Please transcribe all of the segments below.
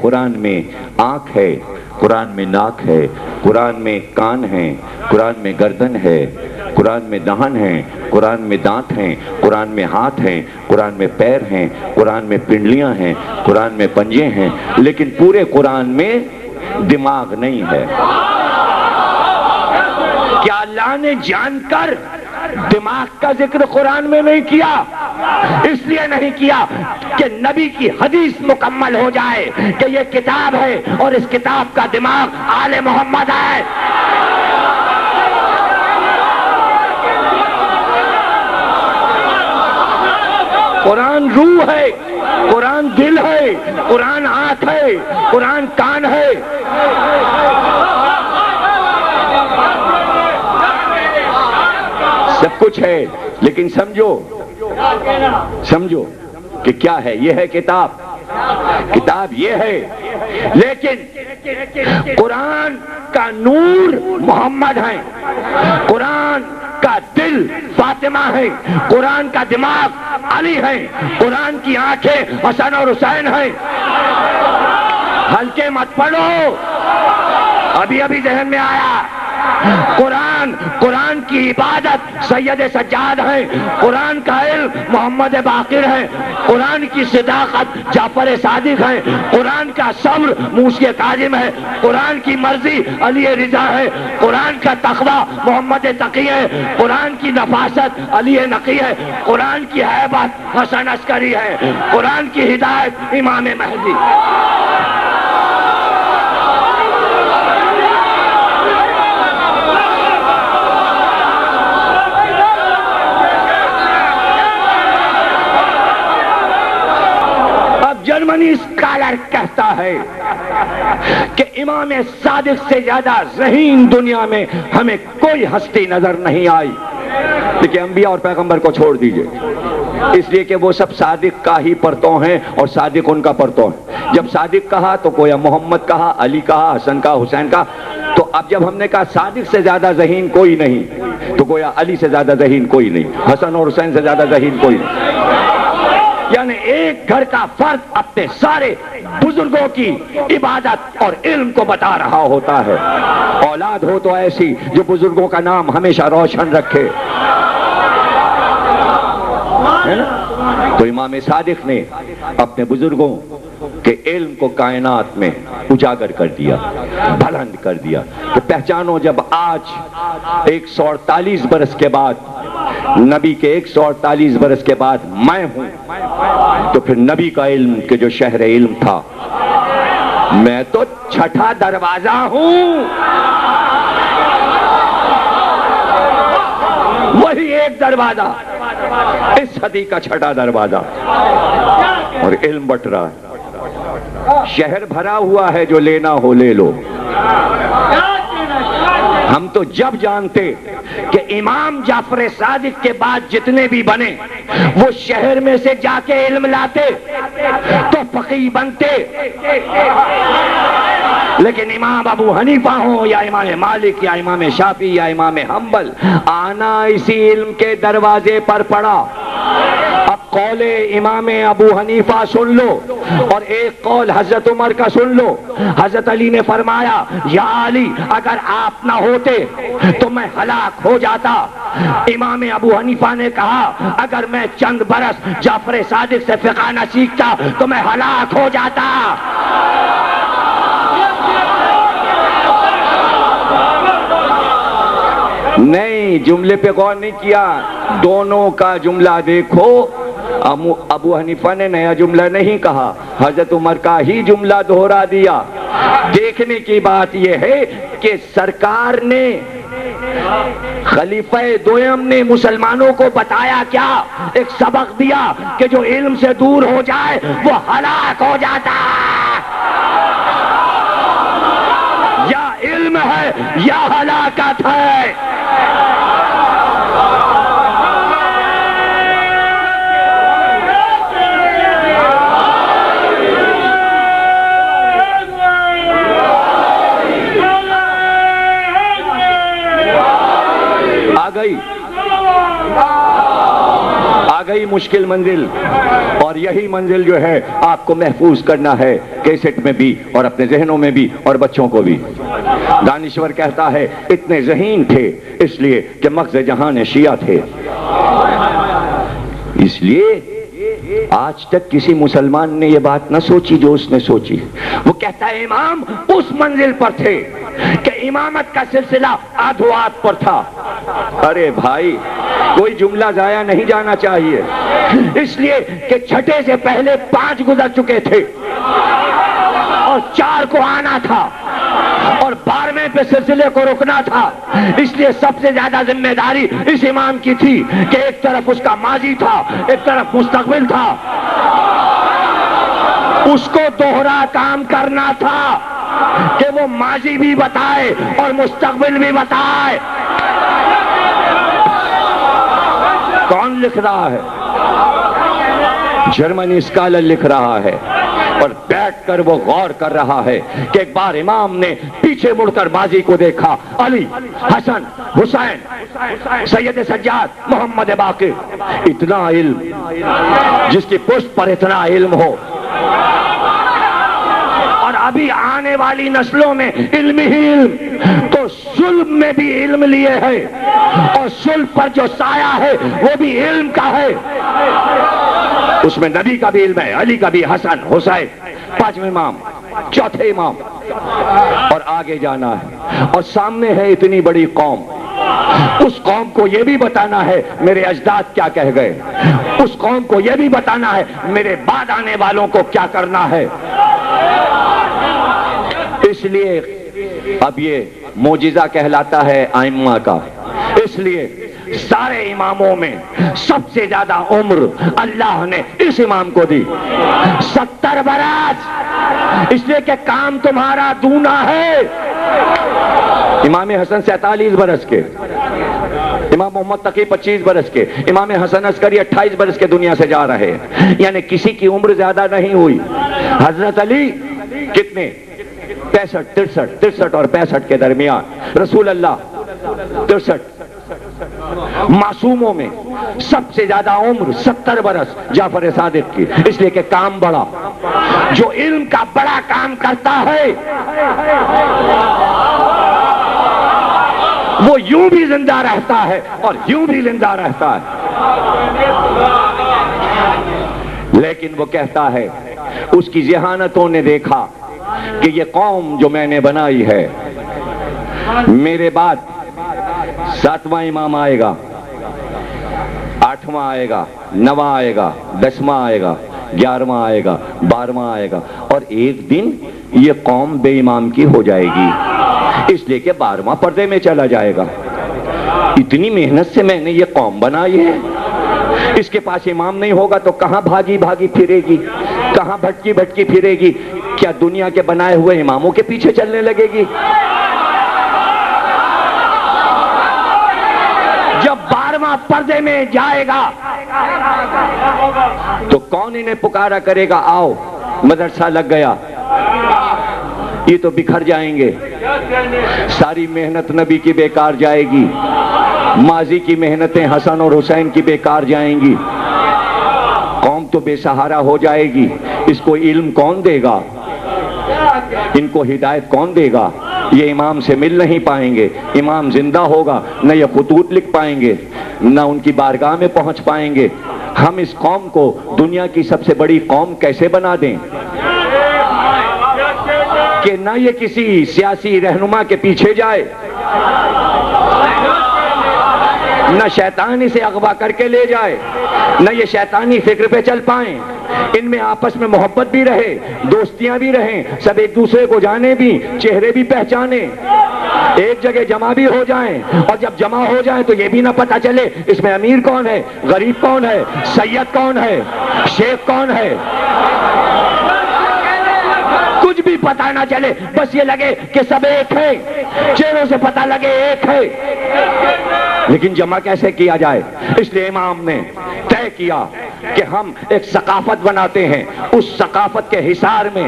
قرآن میں آنکھ ہے، قرآن میں ناک ہے، قرآن میں کان ہے، قرآن میں گردن ہے، قرآن میں دہن ہے، قرآن میں دانت ہیں، قرآن میں ہاتھ ہیں، قرآن میں پیر ہیں، قرآن میں پنڈلیاں ہیں، قرآن میں پنجے ہیں، لیکن پورے قرآن میں دماغ نہیں ہے۔ کیا اللہ نے جان کر دماغ کا ذکر قرآن میں نہیں کیا؟ اس لیے نہیں کیا کہ نبی کی حدیث مکمل ہو جائے کہ یہ کتاب ہے اور اس کتاب کا دماغ آل محمد ہے۔ قرآن روح ہے، قرآن دل ہے، قرآن آنکھ ہے، قرآن کان ہے۔ سب کچھ ہے، لیکن سمجھو کہ کیا ہے؟ یہ ہے کتاب، کتاب یہ ہے، لیکن قرآن کا نور محمد ہے، قرآن کا دل فاطمہ ہے، قرآن کا دماغ علی ہے، قرآن کی آنکھیں حسن اور حسین ہیں۔ ہلکے مت پڑھو، ابھی ذہن میں آیا۔ قرآن کی عبادت سید سجاد ہے، قرآن کا علم محمد باقر ہے، قرآن کی صداقت جعفر صادق ہے، قرآن کا صبر موسی کاظم ہے، قرآن کی مرضی علی رضا ہے، قرآن کا تقوی محمد تقی ہے، قرآن کی نفاست علی نقی ہے، قرآن کی ہیبت حسن عسکری ہے، قرآن کی ہدایت امام مہدی۔ جرمنی اسکالر کہتا ہے کہ امام صادق سے زیادہ ذہین دنیا میں ہمیں کوئی ہستی نظر نہیں آئی۔ لیکن انبیاء اور پیغمبر کو چھوڑ دیجئے، اس لیے کہ وہ سب صادق کا ہی پرتوں ہیں اور صادق ان کا پرتوں ہے۔ جب صادق کہا تو گویا محمد کہا، علی کہا، حسن کہا، حسین کہا۔ تو اب جب ہم نے کہا صادق سے زیادہ ذہین کوئی نہیں، تو گویا علی سے زیادہ ذہین کوئی نہیں، حسن اور حسین سے زیادہ ذہین کوئی نہیں۔ یعنی ایک گھر کا فرد اپنے سارے بزرگوں کی عبادت اور علم کو بتا رہا ہوتا ہے۔ اولاد ہو تو ایسی جو بزرگوں کا نام ہمیشہ روشن رکھے، ہے نا؟ تو امام صادق نے اپنے بزرگوں کے علم کو کائنات میں اجاگر کر دیا، بلند کر دیا۔ تو پہچانو، جب آج 148 برس کے بعد، نبی کے 148 برس کے بعد میں ہوں، تو پھر نبی کا علم کے جو شہر علم تھا، میں تو چھٹا دروازہ ہوں۔ وہی ایک دروازہ، اس صدی کا چھٹا دروازہ، اور علم بٹ رہا ہے۔ شہر بھرا ہوا ہے، جو لینا ہو لے لو۔ ہم تو جب جانتے کہ امام جعفر صادق کے بعد جتنے بھی بنے وہ شہر میں سے جا کے علم لاتے تو فقیہ بنتے، لیکن امام ابو حنیفہ ہوں یا امام مالک یا امام شافعی یا امام حنبل، آنا اسی علم کے دروازے پر پڑا۔ اب قول امام ابو حنیفہ سن لو اور ایک قول حضرت عمر کا سن لو۔ حضرت علی نے فرمایا، یا علی، اگر آپ نہ ہوتے تو میں ہلاک ہو جاتا۔ امام ابو حنیفہ نے کہا، اگر میں چند برس جعفر صادق سے فقہ نہ سیکھتا تو میں ہلاک ہو جاتا۔ نہیں، جملے پہ غور نہیں کیا، دونوں کا جملہ دیکھو۔ ابو حنیفہ نے نیا جملہ نہیں کہا، حضرت عمر کا ہی جملہ دہرا دیا۔ دیکھنے کی بات یہ ہے کہ سرکار نے، خلیفہ دویم نے مسلمانوں کو بتایا کیا؟ ایک سبق دیا کہ جو علم سے دور ہو جائے وہ ہلاک ہو جاتا۔ یا علم ہے یا ہلاکت ہے۔ آ گئی مشکل منزل، اور یہی منزل جو ہے آپ کو محفوظ کرنا ہے، کیسٹ میں بھی اور اپنے ذہنوں میں بھی اور بچوں کو بھی۔ دانشور کہتا ہے اتنے ذہین تھے اس لیے کہ مغز جہان شیعہ تھے، اس لیے آج تک کسی مسلمان نے یہ بات نہ سوچی جو اس نے سوچی۔ وہ کہتا ہے امام اس منزل پر تھے کہ امامت کا سلسلہ آدھوات پر تھا۔ ارے بھائی کوئی جملہ ضائع نہیں جانا چاہیے، اس لیے کہ چھٹے سے پہلے 5 گزر چکے تھے اور 4 کو آنا تھا اور 12ویں پہ سلسلے کو رکنا تھا، اس لیے سب سے زیادہ ذمہ داری اس امام کی تھی کہ ایک طرف اس کا ماضی تھا، ایک طرف مستقبل تھا، اس کو دوہرا کام کرنا تھا کہ وہ ماضی بھی بتائے اور مستقبل بھی بتائے۔ کون لکھ رہا ہے؟ جرمنی اسکالر لکھ رہا ہے، اور بیٹھ کر وہ غور کر رہا ہے کہ ایک بار امام نے پیچھے مڑ کر ماضی کو دیکھا، علی، حسن، حسین، سید سجاد، محمد باقر، اتنا علم، جس کی پشت پر اتنا علم ہو، اور ابھی آنے والی نسلوں میں علم ہی علم، تو صلب میں بھی علم لیے ہے، اور صلب پر جو سایہ ہے وہ بھی علم کا ہے، اس میں نبی کا بھی علم ہے، علی کا بھی، حسن، حسین، 5ویں امام، 4تھے امام، اور آگے جانا ہے، اور سامنے ہے اتنی بڑی قوم، اس قوم کو یہ بھی بتانا ہے میرے اجداد کیا کہہ گئے، اس قوم کو یہ بھی بتانا ہے میرے بعد آنے والوں کو کیا کرنا ہے۔ اس لیے اب یہ معجزہ کہلاتا ہے ائمہ کا، اس لیے سارے اماموں میں سب سے زیادہ عمر اللہ نے اس امام کو دی، 70 برس، اس لیے کہ کام تمہارا دونا ہے۔ امام حسن 47 برس کے، امام محمد تقی 25 برس کے، امام حسن عسکری 28 برس کے دنیا سے جا رہے ہیں، یعنی کسی کی عمر زیادہ نہیں ہوئی۔ حضرت علی کتنے؟ 63 اور 65 کے درمیان، رسول اللہ 63۔ معصوموں میں سب سے زیادہ عمر 70 برس جعفر صادق کی، اس لیے کہ کام بڑا، جو علم کا بڑا کام کرتا ہے وہ یوں بھی زندہ رہتا ہے اور یوں بھی زندہ رہتا ہے۔ لیکن وہ کہتا ہے اس کی ذہانتوں نے دیکھا کہ یہ قوم جو میں نے بنائی ہے، میرے بعد 7واں امام آئے گا، 8واں آئے گا، 9واں آئے گا، 10واں آئے گا، 11واں آئے گا، 12واں آئے گا، اور ایک دن یہ قوم بے امام کی ہو جائے گی، اس لیے کہ 12واں پردے میں چلا جائے گا۔ اتنی محنت سے میں نے یہ قوم بنائی ہے، اس کے پاس امام نہیں ہوگا تو کہاں بھاگی بھاگی پھرے گی، کہاں بھٹکی بھٹکی پھرے گی؟ کیا دنیا کے بنائے ہوئے اماموں کے پیچھے چلنے لگے گی؟ جب 12واں پردے میں جائے گا تو کون انہیں پکارا کرے گا، آؤ مدرسہ لگ گیا؟ یہ تو بکھر جائیں گے، ساری محنت نبی کی بیکار جائے گی، ماضی کی محنتیں حسن اور حسین کی بیکار جائیں گی، قوم تو بے سہارا ہو جائے گی۔ اس کو علم کون دے گا؟ ان کو ہدایت کون دے گا؟ یہ امام سے مل نہیں پائیں گے، امام زندہ ہوگا نہ یہ خطوط لکھ پائیں گے، نہ ان کی بارگاہ میں پہنچ پائیں گے۔ ہم اس قوم کو دنیا کی سب سے بڑی قوم کیسے بنا دیں کہ نہ یہ کسی سیاسی رہنما کے پیچھے جائے، نہ شیطان اسے اغوا کر کے لے جائے، نہ یہ شیطانی فکر پہ چل پائیں، ان میں آپس میں محبت بھی رہے، دوستیاں بھی رہیں، سب ایک دوسرے کو جانے بھی، چہرے بھی پہچانے، ایک جگہ جمع بھی ہو جائیں، اور جب جمع ہو جائیں تو یہ بھی نہ پتہ چلے اس میں امیر کون ہے، غریب کون ہے، سید کون ہے، شیخ کون ہے، کچھ بھی پتہ نہ چلے، بس یہ لگے کہ سب ایک ہے، چہروں سے پتہ لگے ایک ہے۔ لیکن جمع کیسے کیا جائے؟ اس لیے امام نے طے کیا کہ ہم ایک ثقافت بناتے ہیں، اس ثقافت کے حصار میں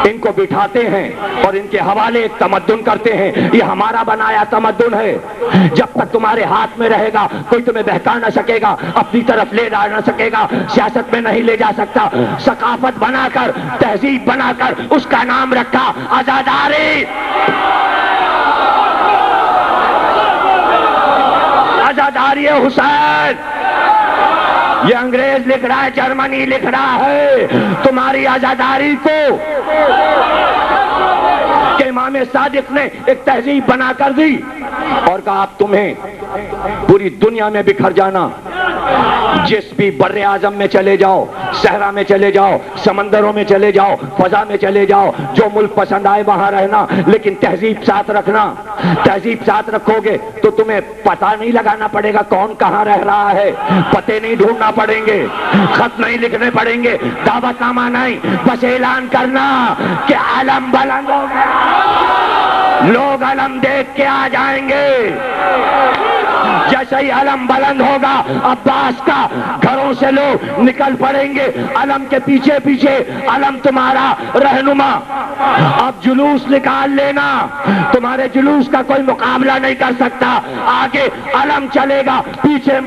ان کو بٹھاتے ہیں اور ان کے حوالے ایک تمدن کرتے ہیں، یہ ہمارا بنایا تمدن ہے، جب تک تمہارے ہاتھ میں رہے گا کوئی تمہیں بہکا نہ سکے گا، اپنی طرف لے جا نہ سکے گا، سیاست میں نہیں لے جا سکتا۔ ثقافت بنا کر، تہذیب بنا کر اس کا نام رکھا آزاداری۔ آزاداری حسین، یہ انگریز لکھ رہا ہے، جرمنی لکھ رہا ہے تمہاری آزاداری کو، کہ امام صادق نے ایک تہذیب بنا کر دی اور کہا اب تمہیں پوری دنیا میں بکھر جانا، جس بھی بر اعظم میں چلے جاؤ، صحرا میں چلے جاؤ، سمندروں میں چلے جاؤ، فضا میں چلے جاؤ، جو ملک پسند آئے وہاں رہنا، لیکن تہذیب ساتھ رکھنا۔ تہذیب ساتھ رکھو گے تو تمہیں پتہ نہیں لگانا پڑے گا کون کہاں رہ رہا ہے، پتے نہیں ڈھونڈنا پڑیں گے، خط نہیں لکھنے پڑیں گے، دعوت نامہ نہیں، بس اعلان کرنا کہ علم بلند ہو گیا، لوگ علم دیکھ کے آ جائیں گے۔ جیسے ہی علم بلند ہوگا عباس کا، گھروں سے لوگ نکل پڑیں گے علم کے پیچھے پیچھے، علم تمہارا رہنما۔ اب جلوس نکال لینا، تمہارے جلوس کا کوئی مقابلہ نہیں کر سکتا، آگے علم چلے گا، پیچھے